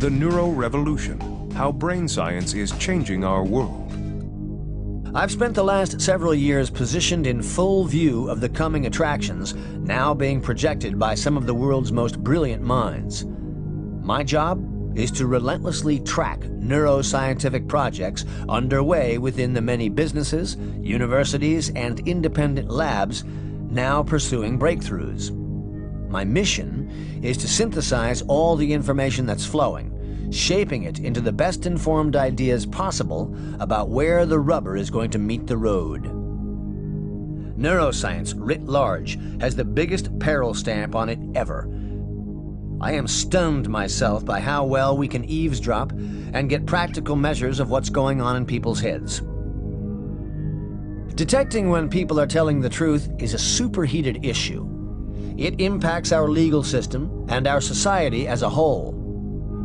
The Neuro Revolution, how brain science is changing our world. I've spent the last several years positioned in full view of the coming attractions now being projected by some of the world's most brilliant minds. My job is to relentlessly track neuroscientific projects underway within the many businesses, universities, and independent labs now pursuing breakthroughs. My mission is to synthesize all the information that's flowing, shaping it into the best informed ideas possible about where the rubber is going to meet the road. Neuroscience, writ large, has the biggest peril stamp on it ever. I am stunned myself by how well we can eavesdrop and get practical measures of what's going on in people's heads. Detecting when people are telling the truth is a superheated issue. It impacts our legal system and our society as a whole.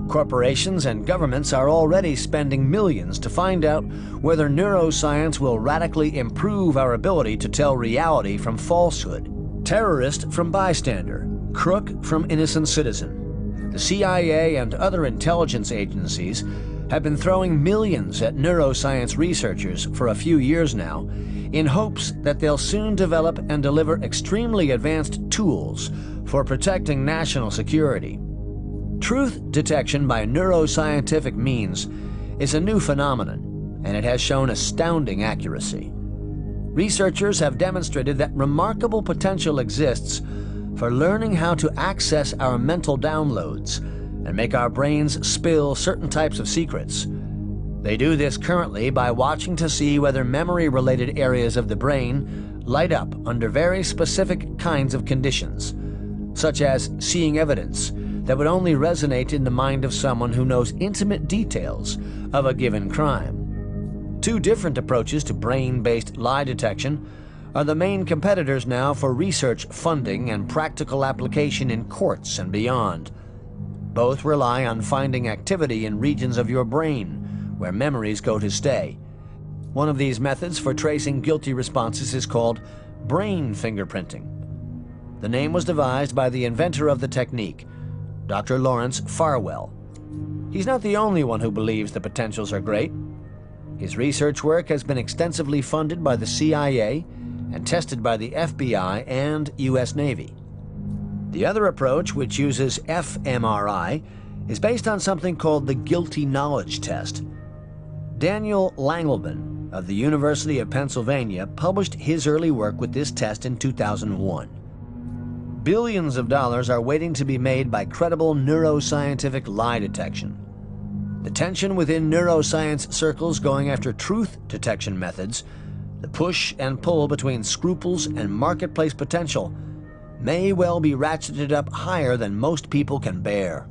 Corporations and governments are already spending millions to find out whether neuroscience will radically improve our ability to tell reality from falsehood, terrorist from bystander, crook from innocent citizen. The CIA and other intelligence agencies have been throwing millions at neuroscience researchers for a few years now in hopes that they'll soon develop and deliver extremely advanced tools for protecting national security. Truth detection by neuroscientific means is a new phenomenon, and it has shown astounding accuracy. Researchers have demonstrated that remarkable potential exists for learning how to access our mental downloads and make our brains spill certain types of secrets. They do this currently by watching to see whether memory-related areas of the brain light up under very specific kinds of conditions, such as seeing evidence that would only resonate in the mind of someone who knows intimate details of a given crime. Two different approaches to brain-based lie detection are the main competitors now for research funding and practical application in courts and beyond. Both rely on finding activity in regions of your brain where memories go to stay. One of these methods for tracing guilty responses is called brain fingerprinting. The name was devised by the inventor of the technique, Dr. Lawrence Farwell. He's not the only one who believes the potentials are great. His research work has been extensively funded by the CIA and tested by the FBI and US Navy. The other approach, which uses fMRI, is based on something called the guilty knowledge test. Daniel Langelman of the University of Pennsylvania published his early work with this test in 2001. Billions of dollars are waiting to be made by credible neuroscientific lie detection. The tension within neuroscience circles going after truth detection methods, the push and pull between scruples and marketplace potential, may well be ratcheted up higher than most people can bear.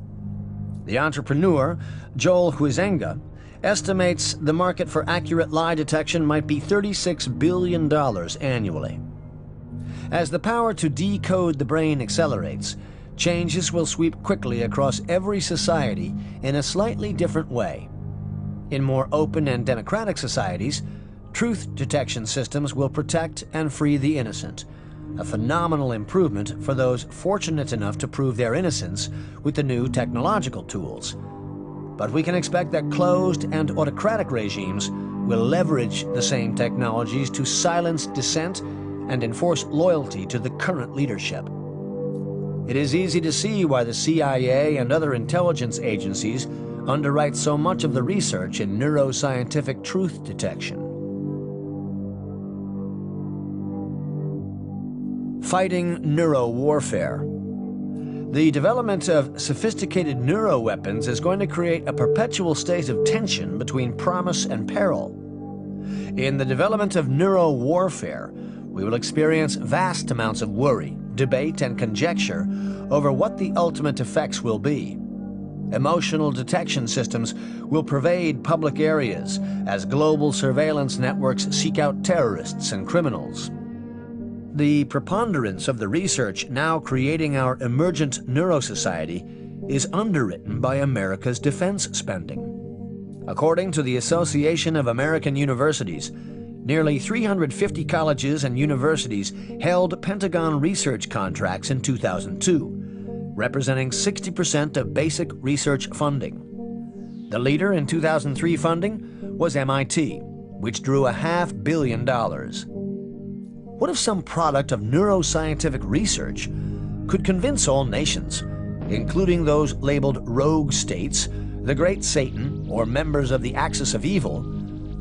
The entrepreneur, Joel Huizenga, estimates the market for accurate lie detection might be $36 billion annually. As the power to decode the brain accelerates, changes will sweep quickly across every society in a slightly different way. In more open and democratic societies, truth detection systems will protect and free the innocent, a phenomenal improvement for those fortunate enough to prove their innocence with the new technological tools. But we can expect that closed and autocratic regimes will leverage the same technologies to silence dissent and enforce loyalty to the current leadership. It is easy to see why the CIA and other intelligence agencies underwrite so much of the research in neuroscientific truth detection. Fighting neuro warfare. The development of sophisticated neuro weapons is going to create a perpetual state of tension between promise and peril. In the development of neuro warfare, we will experience vast amounts of worry, debate, and conjecture over what the ultimate effects will be. Emotional detection systems will pervade public areas as global surveillance networks seek out terrorists and criminals. The preponderance of the research now creating our emergent neurosociety is underwritten by America's defense spending. According to the Association of American Universities, nearly 350 colleges and universities held Pentagon research contracts in 2002, representing 60% of basic research funding. The leader in 2003 funding was MIT, which drew $500 million. What if some product of neuroscientific research could convince all nations, including those labeled rogue states, the Great Satan, or members of the Axis of Evil,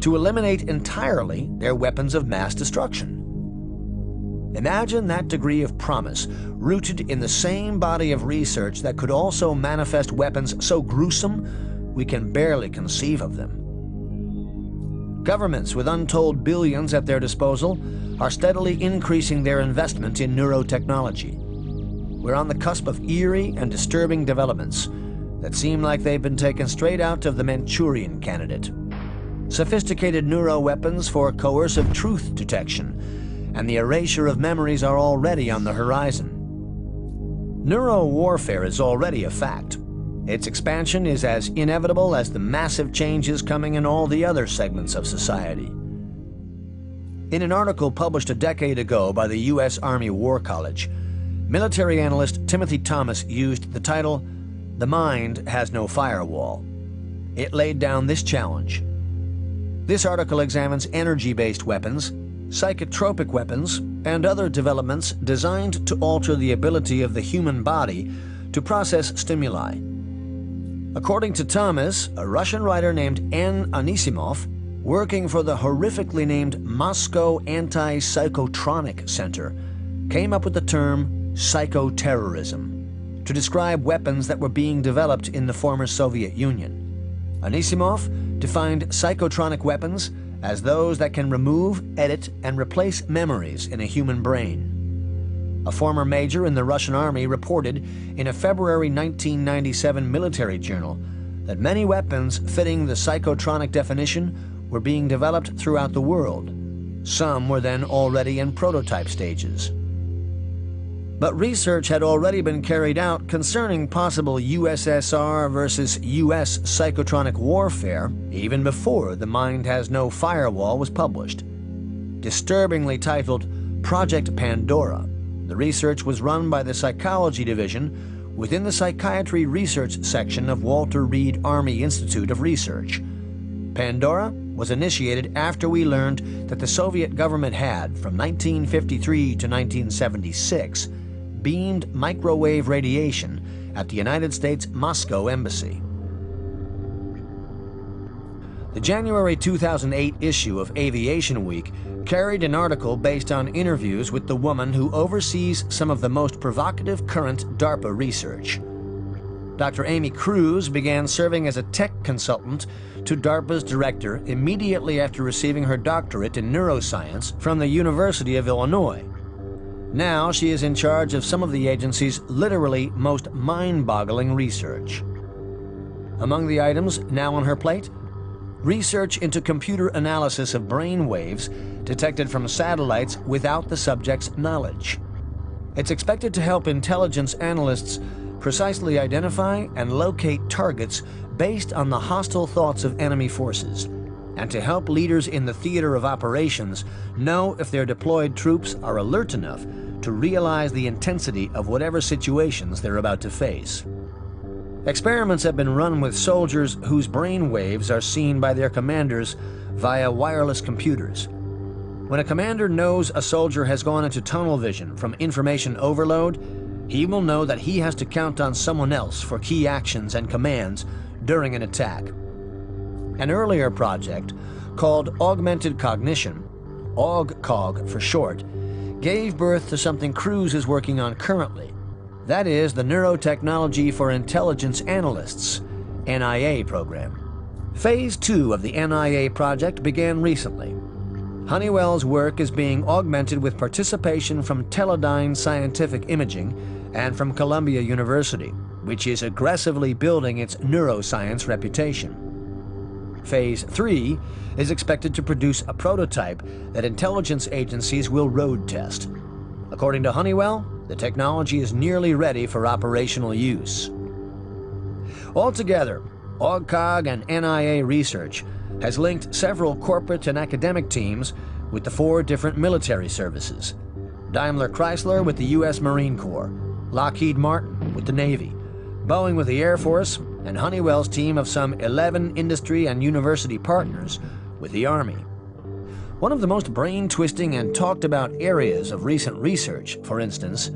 to eliminate entirely their weapons of mass destruction? Imagine that degree of promise rooted in the same body of research that could also manifest weapons so gruesome we can barely conceive of them. Governments with untold billions at their disposal are steadily increasing their investment in neurotechnology. We're on the cusp of eerie and disturbing developments that seem like they've been taken straight out of the Manchurian Candidate. Sophisticated neuroweapons for coercive truth detection and the erasure of memories are already on the horizon. Neurowarfare is already a fact. Its expansion is as inevitable as the massive changes coming in all the other segments of society. In an article published a decade ago by the U.S. Army War College, military analyst Timothy Thomas used the title, "The Mind Has No Firewall." It laid down this challenge. This article examines energy-based weapons, psychotropic weapons, and other developments designed to alter the ability of the human body to process stimuli. According to Thomas, a Russian writer named N. Anisimov, working for the horrifically named Moscow Anti-Psychotronic Center, came up with the term psychoterrorism to describe weapons that were being developed in the former Soviet Union. Anisimov defined psychotronic weapons as those that can remove, edit, and replace memories in a human brain. A former major in the Russian Army reported in a February 1997 military journal that many weapons fitting the psychotronic definition were being developed throughout the world. Some were then already in prototype stages. But research had already been carried out concerning possible USSR versus US psychotronic warfare even before The Mind Has No Firewall was published. Disturbingly titled Project Pandora, the research was run by the Psychology Division within the Psychiatry Research Section of Walter Reed Army Institute of Research. Pandora was initiated after we learned that the Soviet government had, from 1953 to 1976, beamed microwave radiation at the United States Moscow Embassy. The January 2008 issue of Aviation Week carried an article based on interviews with the woman who oversees some of the most provocative current DARPA research. Dr. Amy Cruz began serving as a tech consultant to DARPA's director immediately after receiving her doctorate in neuroscience from the University of Illinois. Now she is in charge of some of the agency's literally most mind-boggling research. Among the items now on her plate, research into computer analysis of brain waves detected from satellites without the subject's knowledge. It's expected to help intelligence analysts precisely identify and locate targets based on the hostile thoughts of enemy forces, and to help leaders in the theater of operations know if their deployed troops are alert enough to realize the intensity of whatever situations they're about to face. Experiments have been run with soldiers whose brain waves are seen by their commanders via wireless computers. When a commander knows a soldier has gone into tunnel vision from information overload, he will know that he has to count on someone else for key actions and commands during an attack. An earlier project, called Augmented Cognition, AugCog for short, gave birth to something Cruz is working on currently. That is the Neurotechnology for Intelligence Analysts, NIA program. Phase 2 of the NIA project began recently. Honeywell's work is being augmented with participation from Teledyne Scientific Imaging and from Columbia University, which is aggressively building its neuroscience reputation. Phase 3 is expected to produce a prototype that intelligence agencies will road test. According to Honeywell, the technology is nearly ready for operational use. Altogether, AugCog and NIA research has linked several corporate and academic teams with the 4 different military services: Daimler Chrysler with the U.S. Marine Corps, Lockheed Martin with the Navy, Boeing with the Air Force, and Honeywell's team of some 11 industry and university partners with the Army. One of the most brain-twisting and talked-about areas of recent research, for instance,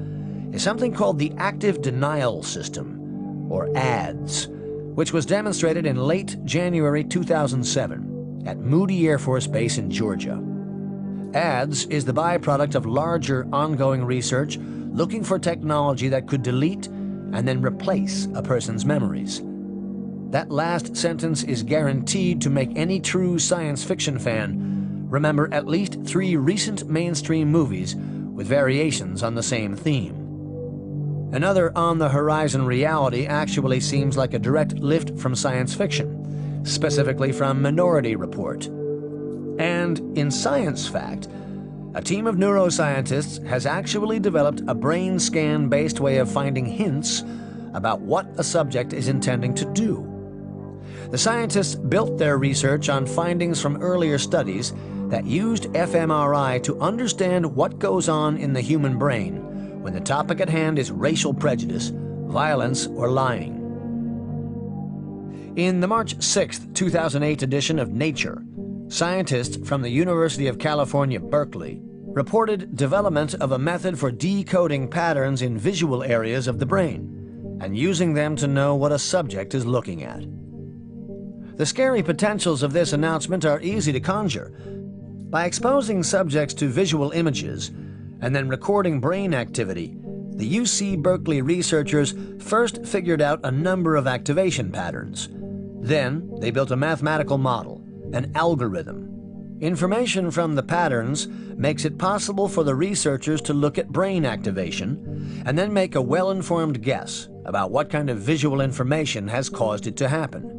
is something called the Active Denial System, or ADS, which was demonstrated in late January 2007 at Moody Air Force Base in Georgia. ADS is the byproduct of larger ongoing research looking for technology that could delete and then replace a person's memories. That last sentence is guaranteed to make any true science fiction fan remember at least 3 recent mainstream movies with variations on the same theme. Another on-the-horizon reality actually seems like a direct lift from science fiction, specifically from Minority Report. And in Science Fact, a team of neuroscientists has actually developed a brain scan-based way of finding hints about what a subject is intending to do. The scientists built their research on findings from earlier studies that used fMRI to understand what goes on in the human brain when the topic at hand is racial prejudice, violence, or lying. In the March 6, 2008 edition of Nature, scientists from the University of California, Berkeley, reported development of a method for decoding patterns in visual areas of the brain and using them to know what a subject is looking at. The scary potentials of this announcement are easy to conjure. By exposing subjects to visual images and then recording brain activity, the UC Berkeley researchers first figured out a number of activation patterns. Then they built a mathematical model, an algorithm. Information from the patterns makes it possible for the researchers to look at brain activation and then make a well-informed guess about what kind of visual information has caused it to happen.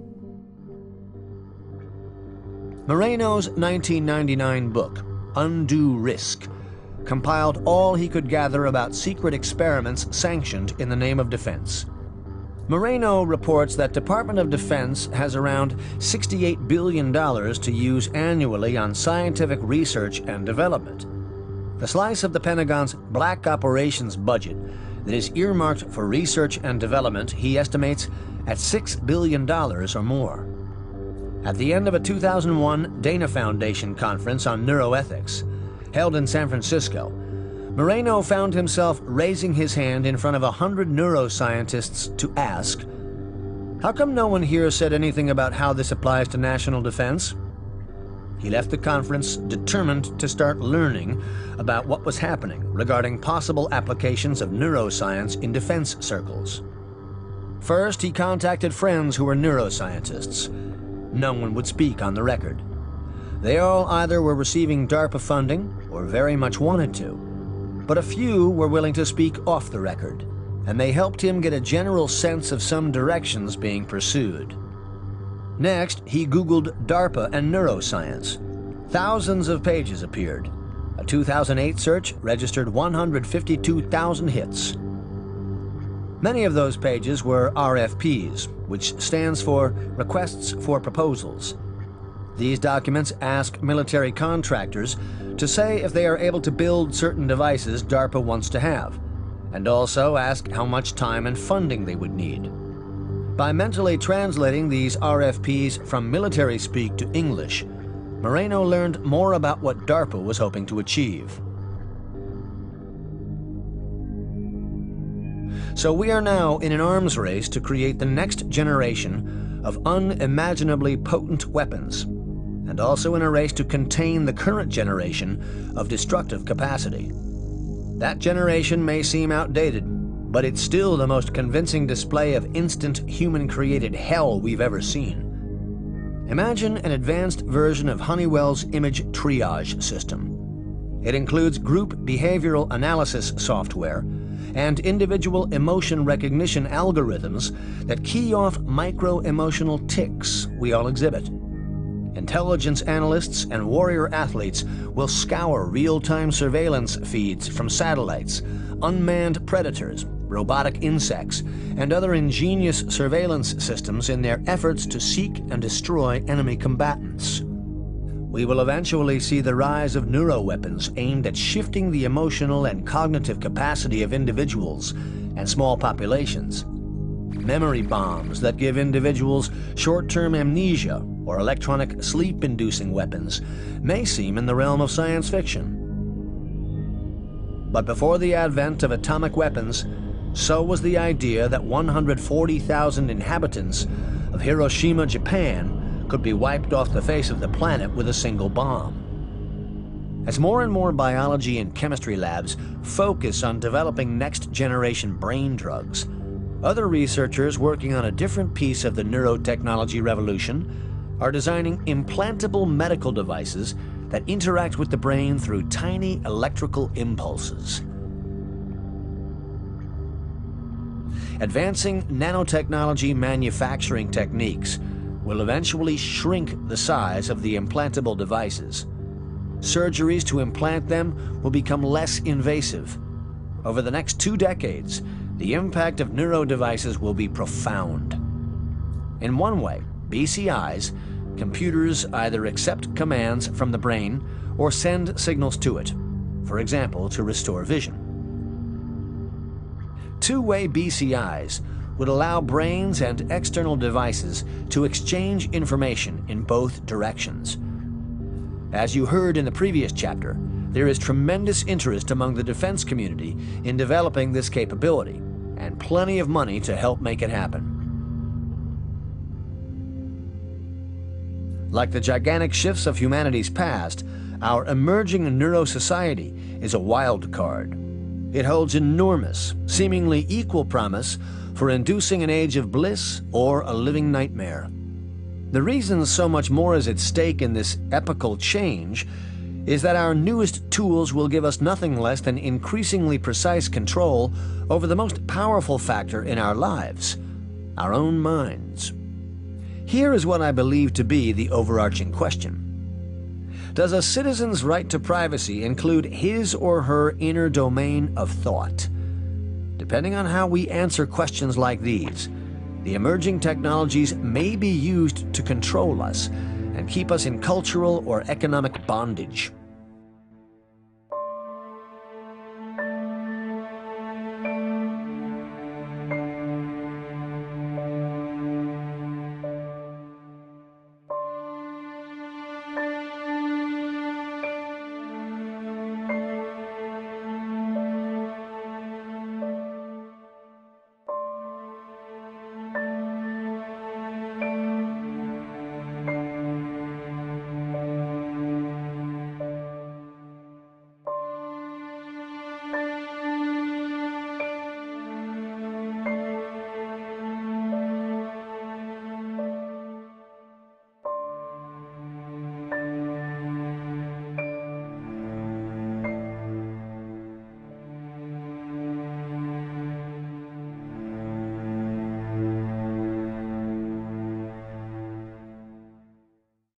Moreno's 1999 book, Undue Risk, compiled all he could gather about secret experiments sanctioned in the name of defense. Moreno reports that Department of Defense has around $68 billion to use annually on scientific research and development. The slice of the Pentagon's black operations budget that is earmarked for research and development he estimates at $6 billion or more. At the end of a 2001 Dana Foundation conference on neuroethics, held in San Francisco, Moreno found himself raising his hand in front of 100 neuroscientists to ask, "How come no one here said anything about how this applies to national defense?" He left the conference determined to start learning about what was happening regarding possible applications of neuroscience in defense circles. First, he contacted friends who were neuroscientists. No one would speak on the record. They all either were receiving DARPA funding or very much wanted to. But a few were willing to speak off the record, and they helped him get a general sense of some directions being pursued. Next, he Googled DARPA and neuroscience. Thousands of pages appeared. A 2008 search registered 152,000 hits. Many of those pages were RFPs, which stands for Requests for Proposals. These documents ask military contractors to say if they are able to build certain devices DARPA wants to have, and also ask how much time and funding they would need. By mentally translating these RFPs from military speak to English, Moreno learned more about what DARPA was hoping to achieve. So we are now in an arms race to create the next generation of unimaginably potent weapons, and also in a race to contain the current generation of destructive capacity. That generation may seem outdated, but it's still the most convincing display of instant human-created hell we've ever seen. Imagine an advanced version of Honeywell's image triage system. It includes group behavioral analysis software and individual emotion recognition algorithms that key off micro-emotional tics we all exhibit. Intelligence analysts and warrior athletes will scour real-time surveillance feeds from satellites, unmanned predators, robotic insects, and other ingenious surveillance systems in their efforts to seek and destroy enemy combatants. We will eventually see the rise of neuroweapons aimed at shifting the emotional and cognitive capacity of individuals and small populations. Memory bombs that give individuals short-term amnesia or electronic sleep-inducing weapons may seem in the realm of science fiction. But before the advent of atomic weapons, so was the idea that 140,000 inhabitants of Hiroshima, Japan, could be wiped off the face of the planet with a single bomb. As more and more biology and chemistry labs focus on developing next-generation brain drugs, other researchers working on a different piece of the neurotechnology revolution are designing implantable medical devices that interact with the brain through tiny electrical impulses. Advancing nanotechnology manufacturing techniques will eventually shrink the size of the implantable devices. Surgeries to implant them will become less invasive. Over the next 2 decades, the impact of neuro devices will be profound. In one way, BCIs, computers either accept commands from the brain or send signals to it, for example, to restore vision. Two-way BCIs would allow brains and external devices to exchange information in both directions. As you heard in the previous chapter, there is tremendous interest among the defense community in developing this capability, and plenty of money to help make it happen. Like the gigantic shifts of humanity's past, our emerging neuro-society is a wild card. It holds enormous, seemingly equal promise for inducing an age of bliss or a living nightmare. The reason so much more is at stake in this epochal change is that our newest tools will give us nothing less than increasingly precise control over the most powerful factor in our lives, our own minds. Here is what I believe to be the overarching question. Does a citizen's right to privacy include his or her inner domain of thought? Depending on how we answer questions like these, the emerging technologies may be used to control us and keep us in cultural or economic bondage.